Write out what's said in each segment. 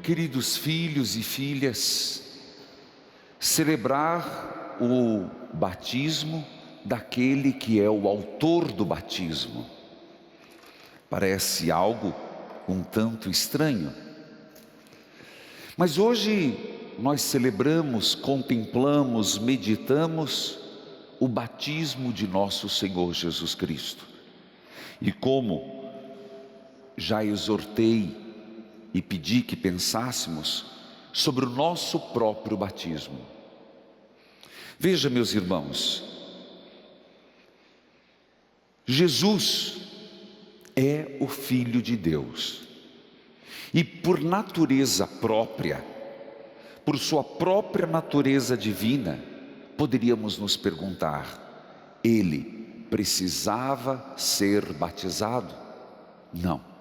queridos filhos e filhas, celebrar o batismo daquele que é o autor do batismo. Parece algo um tanto estranho, mas hoje nós celebramos, contemplamos, meditamos o batismo de nosso Senhor Jesus Cristo. E como já exortei e pedi que pensássemos sobre o nosso próprio batismo. Veja, meus irmãos, Jesus é o Filho de Deus, e por natureza própria, por sua própria natureza divina, poderíamos nos perguntar: ele precisava ser batizado? Não.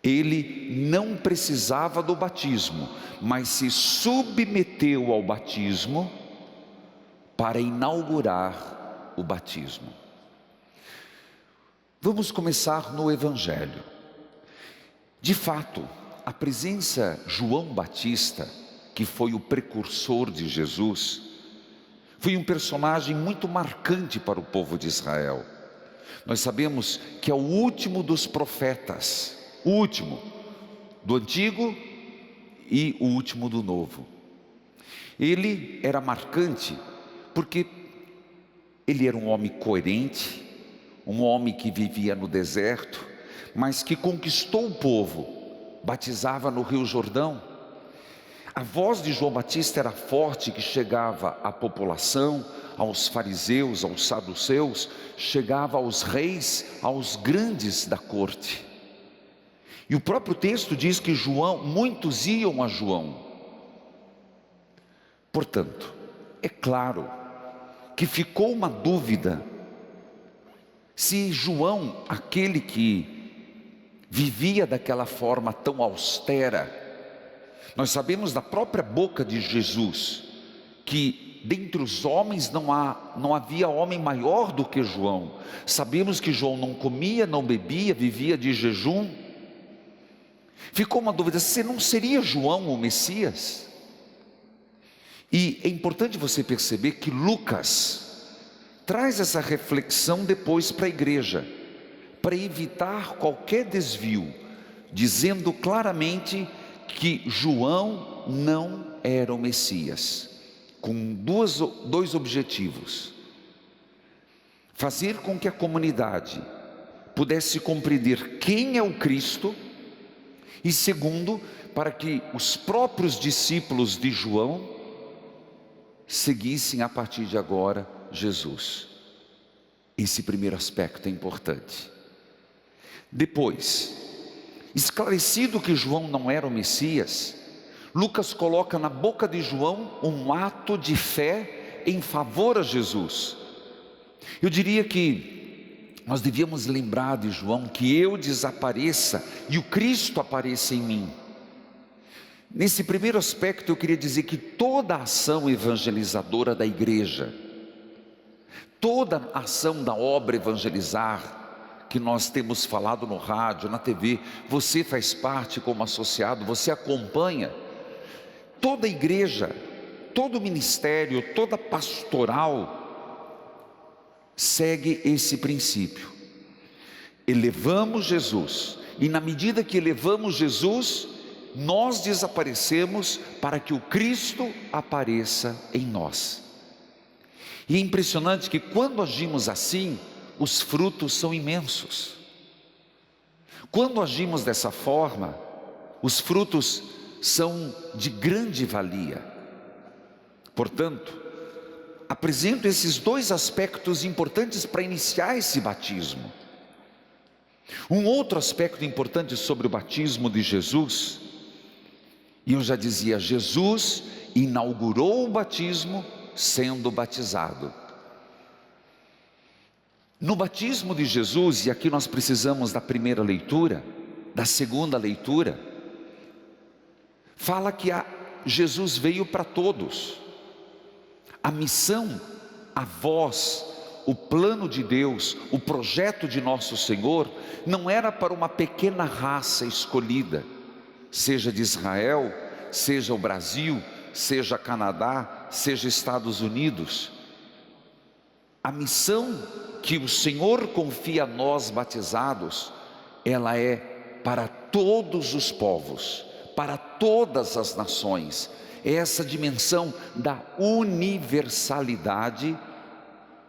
Ele não precisava do batismo, mas se submeteu ao batismo para inaugurar o batismo. Vamos começar no Evangelho. De fato, a presença de João Batista, que foi o precursor de Jesus, foi um personagem muito marcante para o povo de Israel. Nós sabemos que é o último dos profetas, o último do Antigo e o último do Novo. Ele era marcante porque ele era um homem coerente, um homem que vivia no deserto, mas que conquistou o povo, batizava no Rio Jordão. A voz de João Batista era forte, que chegava à população, aos fariseus, aos saduceus, chegava aos reis, aos grandes da corte. E o próprio texto diz que muitos iam a João. Portanto, é claro que ficou uma dúvida se João, aquele que vivia daquela forma tão austera, nós sabemos da própria boca de Jesus que dentre os homens não havia homem maior do que João. Sabemos que João não comia, não bebia, vivia de jejum. Ficou uma dúvida: se não seria João o Messias? E é importante você perceber que Lucas traz essa reflexão depois para a igreja, para evitar qualquer desvio, dizendo claramente que João não era o Messias, com dois objetivos: fazer com que a comunidade pudesse compreender quem é o Cristo, e segundo, para que os próprios discípulos de João seguissem a partir de agora Jesus. Esse primeiro aspecto é importante. Depois, esclarecido que João não era o Messias, Lucas coloca na boca de João um ato de fé em favor a Jesus. Eu diria que nós devíamos lembrar de João: que eu desapareça e o Cristo apareça em mim. Nesse primeiro aspecto eu queria dizer que toda a ação evangelizadora da igreja, toda a ação da obra evangelizar, que nós temos falado no rádio, na TV, você faz parte como associado, você acompanha. Toda igreja, todo ministério, toda pastoral segue esse princípio: elevamos Jesus, e na medida que elevamos Jesus, nós desaparecemos para que o Cristo apareça em nós. E é impressionante que quando agimos assim, os frutos são imensos. Quando agimos dessa forma, os frutos são de grande valia. Portanto, apresento esses dois aspectos importantes para iniciar esse batismo. Um outro aspecto importante sobre o batismo de Jesus, e eu já dizia, Jesus inaugurou o batismo sendo batizado. No batismo de Jesus, e aqui nós precisamos da primeira leitura, da segunda leitura, fala que Jesus veio para todos. A missão, a voz, o plano de Deus, o projeto de nosso Senhor, não era para uma pequena raça escolhida, seja de Israel, seja o Brasil, seja Canadá, seja Estados Unidos. A missão que o Senhor confia a nós batizados, ela é para todos os povos, para todas as nações. É essa dimensão da universalidade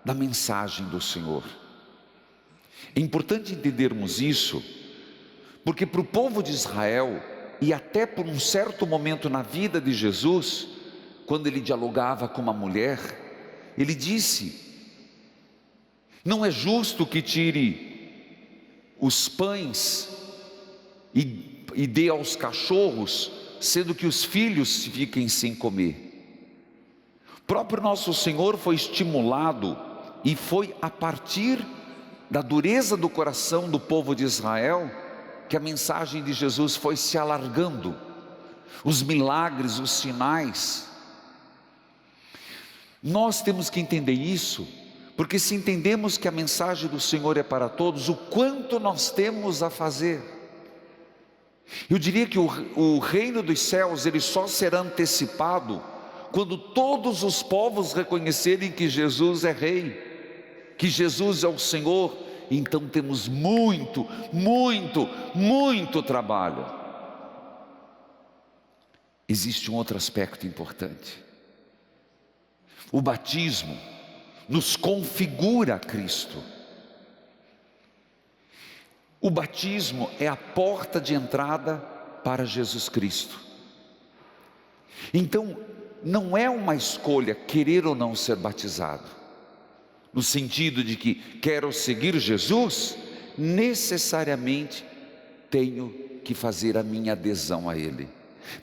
da mensagem do Senhor. É importante entendermos isso, porque para o povo de Israel, e até por um certo momento na vida de Jesus, quando ele dialogava com uma mulher, ele disse: não é justo que tire os pães e dê aos cachorros, sendo que os filhos fiquem sem comer. O próprio nosso Senhor foi estimulado, e foi a partir da dureza do coração do povo de Israel que a mensagem de Jesus foi se alargando, os milagres, os sinais. Nós temos que entender isso, porque se entendemos que a mensagem do Senhor é para todos, o quanto nós temos a fazer. Eu diria que o reino dos céus, ele só será antecipado quando todos os povos reconhecerem que Jesus é Rei, que Jesus é o Senhor. Então temos muito trabalho. Existe um outro aspecto importante. O batismo nos configura a Cristo. O batismo é a porta de entrada para Jesus Cristo. Então, não é uma escolha querer ou não ser batizado, no sentido de que quero seguir Jesus, necessariamente tenho que fazer a minha adesão a Ele.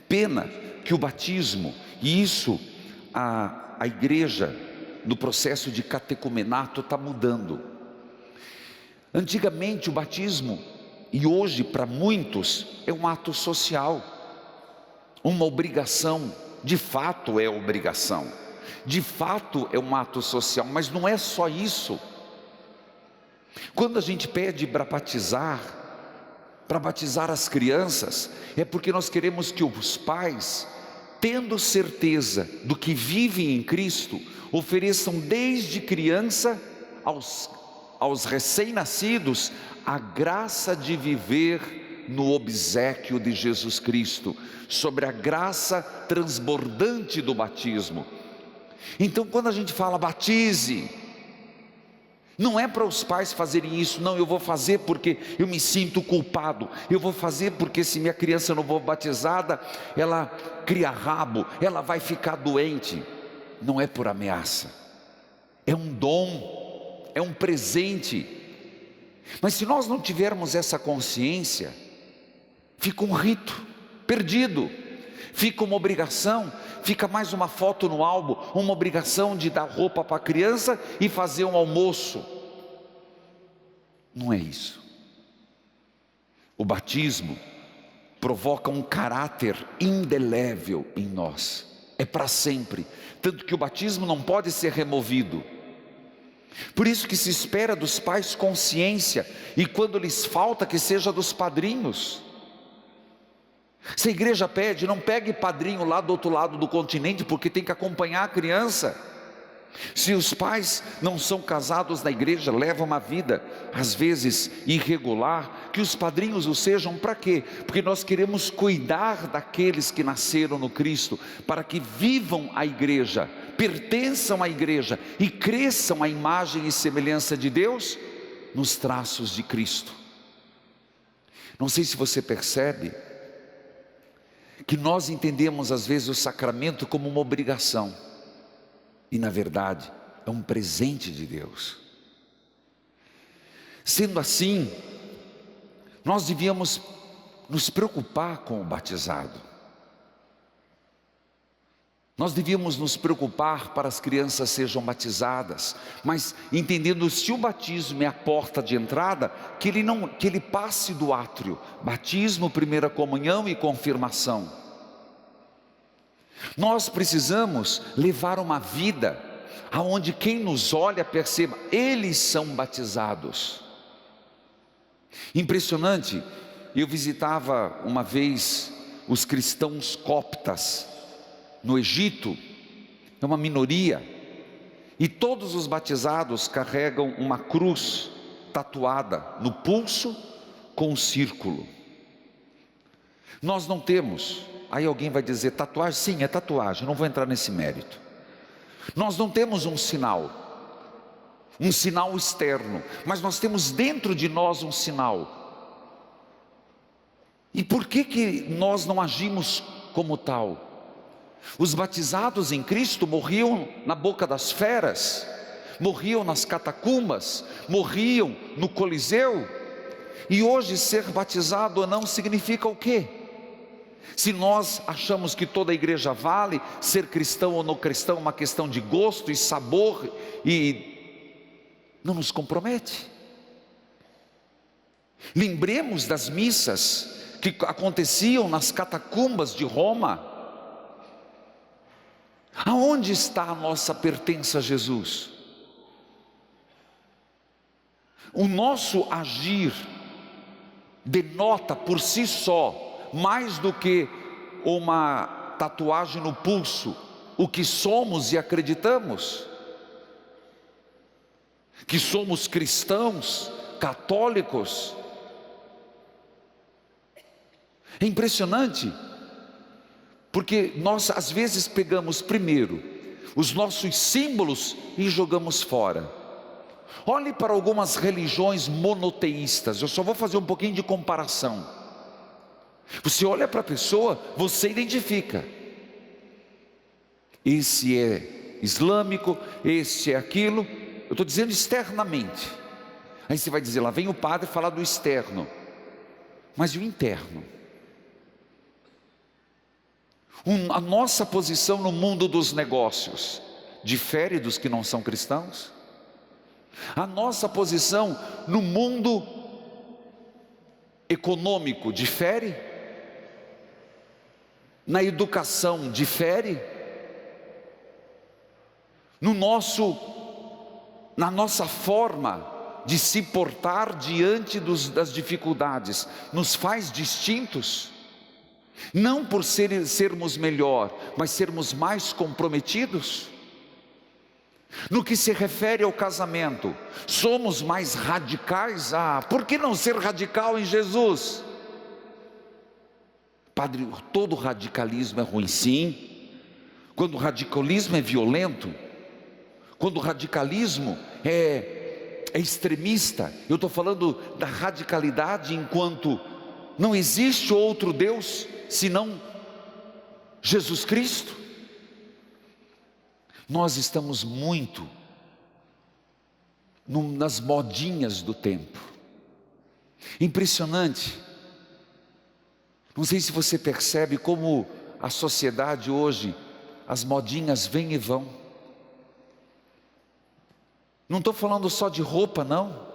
Pena que o batismo, e isso a igreja no processo de catecumenato está mudando. Antigamente o batismo, e hoje para muitos, é um ato social, uma obrigação. De fato é obrigação, de fato é um ato social, mas não é só isso. Quando a gente pede para batizar as crianças, é porque nós queremos que os pais, tendo certeza do que vivem em Cristo, ofereçam desde criança aos recém-nascidos a graça de viver no obséquio de Jesus Cristo, sobre a graça transbordante do batismo. Então quando a gente fala batize, não é para os pais fazerem isso, não, eu vou fazer porque eu me sinto culpado, eu vou fazer porque se minha criança não for batizada, ela cria rabo, ela vai ficar doente. Não é por ameaça, é um dom, é um presente. Mas se nós não tivermos essa consciência, fica um rito perdido, fica uma obrigação, fica mais uma foto no álbum, uma obrigação de dar roupa para a criança e fazer um almoço. Não é isso. O batismo provoca um caráter indelével em nós, é para sempre, tanto que o batismo não pode ser removido. Por isso que se espera dos pais consciência, e quando lhes falta, que seja dos padrinhos. Se a igreja pede, não pegue padrinho lá do outro lado do continente, porque tem que acompanhar a criança. Se os pais não são casados na igreja, levam uma vida às vezes irregular, que os padrinhos o sejam. Para quê? Porque nós queremos cuidar daqueles que nasceram no Cristo, para que vivam a igreja, pertençam à igreja e cresçam à imagem e semelhança de Deus, nos traços de Cristo. Não sei se você percebe que nós entendemos às vezes o sacramento como uma obrigação, e na verdade é um presente de Deus. Sendo assim, nós devíamos nos preocupar com o batizado. Nós devíamos nos preocupar para as crianças sejam batizadas, mas entendendo, se o batismo é a porta de entrada, que ele passe do átrio, batismo, primeira comunhão e confirmação. Nós precisamos levar uma vida aonde quem nos olha perceba, eles são batizados. Impressionante, eu visitava uma vez os cristãos coptas no Egito, é uma minoria, e todos os batizados carregam uma cruz tatuada no pulso com um círculo. Nós não temos. Aí alguém vai dizer, tatuagem? Sim, é tatuagem, não vou entrar nesse mérito. Nós não temos um sinal externo, mas nós temos dentro de nós um sinal. E por que nós não agimos como tal? Os batizados em Cristo morriam na boca das feras, morriam nas catacumbas, morriam no Coliseu, e hoje ser batizado ou não significa o quê? Se nós achamos que toda a igreja vale, ser cristão ou não cristão é uma questão de gosto e sabor, e não nos compromete. Lembremos das missas que aconteciam nas catacumbas de Roma. Aonde está a nossa pertença a Jesus? O nosso agir denota por si só, mais do que uma tatuagem no pulso, o que somos e acreditamos. Que somos cristãos, católicos. É impressionante, porque nós às vezes pegamos primeiro os nossos símbolos e jogamos fora. Olhe para algumas religiões monoteístas, eu só vou fazer um pouquinho de comparação. Você olha para a pessoa, você identifica. Esse é islâmico, esse é aquilo. Eu estou dizendo externamente. Aí você vai dizer, lá vem o padre falar do externo. Mas e o interno? A nossa posição no mundo dos negócios difere dos que não são cristãos? A nossa posição no mundo econômico difere? Na educação difere? Na nossa forma de se portar diante das dificuldades, nos faz distintos? Não por sermos melhor, mas sermos mais comprometidos? No que se refere ao casamento, somos mais radicais? Por que não ser radical em Jesus? Padre, todo radicalismo é ruim, sim. Quando o radicalismo é violento, quando o radicalismo é extremista, eu estou falando da radicalidade enquanto não existe outro Deus senão Jesus Cristo. Nós estamos muito nas modinhas do tempo. Impressionante. Não sei se você percebe como a sociedade hoje, as modinhas vêm e vão. Não estou falando só de roupa, não.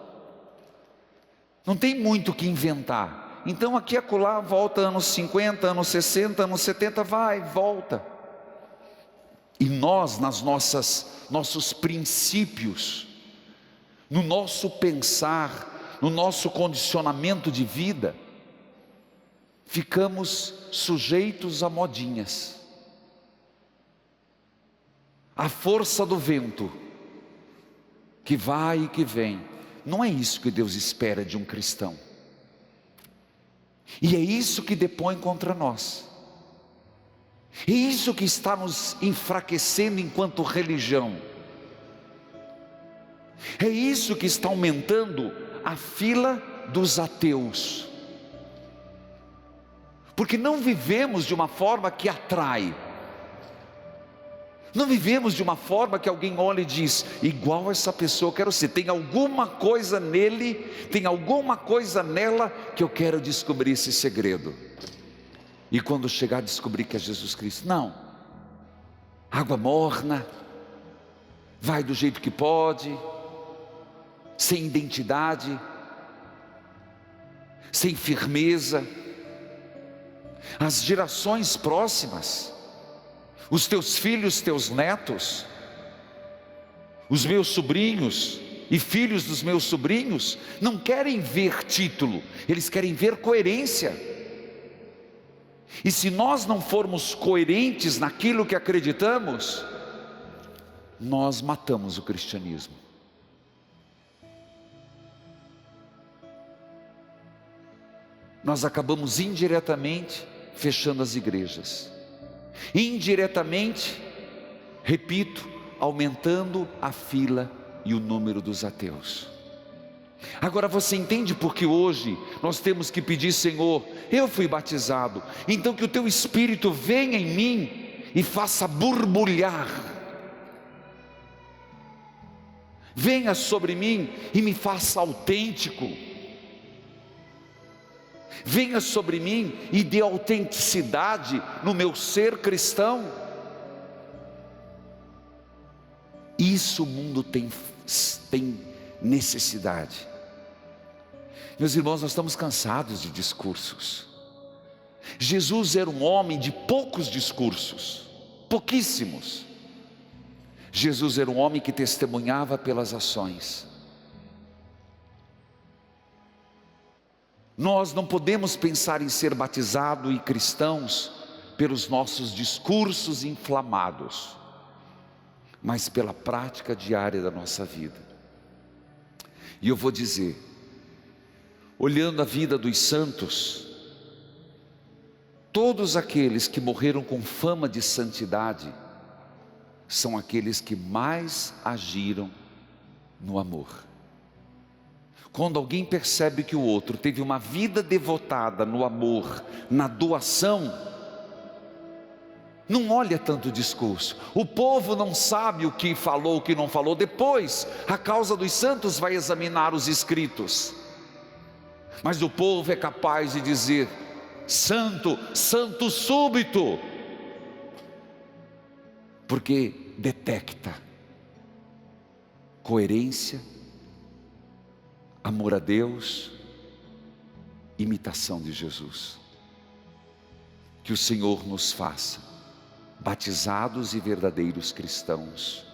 Não tem muito o que inventar. Então aqui e acolá volta anos 50, anos 60, anos 70, vai, volta. E nós, nossos princípios, no nosso pensar, no nosso condicionamento de vida, ficamos sujeitos a modinhas. A força do vento, que vai e que vem. Não é isso que Deus espera de um cristão. E é isso que depõe contra nós. É isso que está nos enfraquecendo enquanto religião. É isso que está aumentando a fila dos ateus. Porque não vivemos de uma forma que atrai. Não vivemos de uma forma que alguém olha e diz, igual essa pessoa eu quero ser. Tem alguma coisa nele, tem alguma coisa nela que eu quero descobrir esse segredo. E quando chegar a descobrir que é Jesus Cristo, não. Água morna, vai do jeito que pode, sem identidade, sem firmeza. As gerações próximas, os teus filhos, teus netos, os meus sobrinhos e filhos dos meus sobrinhos, não querem ver título, eles querem ver coerência. E se nós não formos coerentes naquilo que acreditamos, nós matamos o cristianismo. Nós acabamos indiretamente fechando as igrejas, indiretamente, repito, aumentando a fila e o número dos ateus. Agora você entende porque hoje nós temos que pedir: Senhor, eu fui batizado, então que o teu Espírito venha em mim e faça borbulhar, venha sobre mim e me faça autêntico, venha sobre mim e dê autenticidade no meu ser cristão. Isso o mundo tem necessidade. Meus irmãos, nós estamos cansados de discursos. Jesus era um homem de poucos discursos, pouquíssimos. Jesus era um homem que testemunhava pelas ações. Nós não podemos pensar em ser batizado e cristãos pelos nossos discursos inflamados, mas pela prática diária da nossa vida. E eu vou dizer, olhando a vida dos santos, todos aqueles que morreram com fama de santidade, são aqueles que mais agiram no amor. Quando alguém percebe que o outro teve uma vida devotada no amor, na doação, não olha tanto o discurso. O povo não sabe o que falou, o que não falou. Depois, a causa dos santos vai examinar os escritos. Mas o povo é capaz de dizer: santo, santo súbito, porque detecta coerência, amor a Deus, imitação de Jesus. Que o Senhor nos faça batizados e verdadeiros cristãos,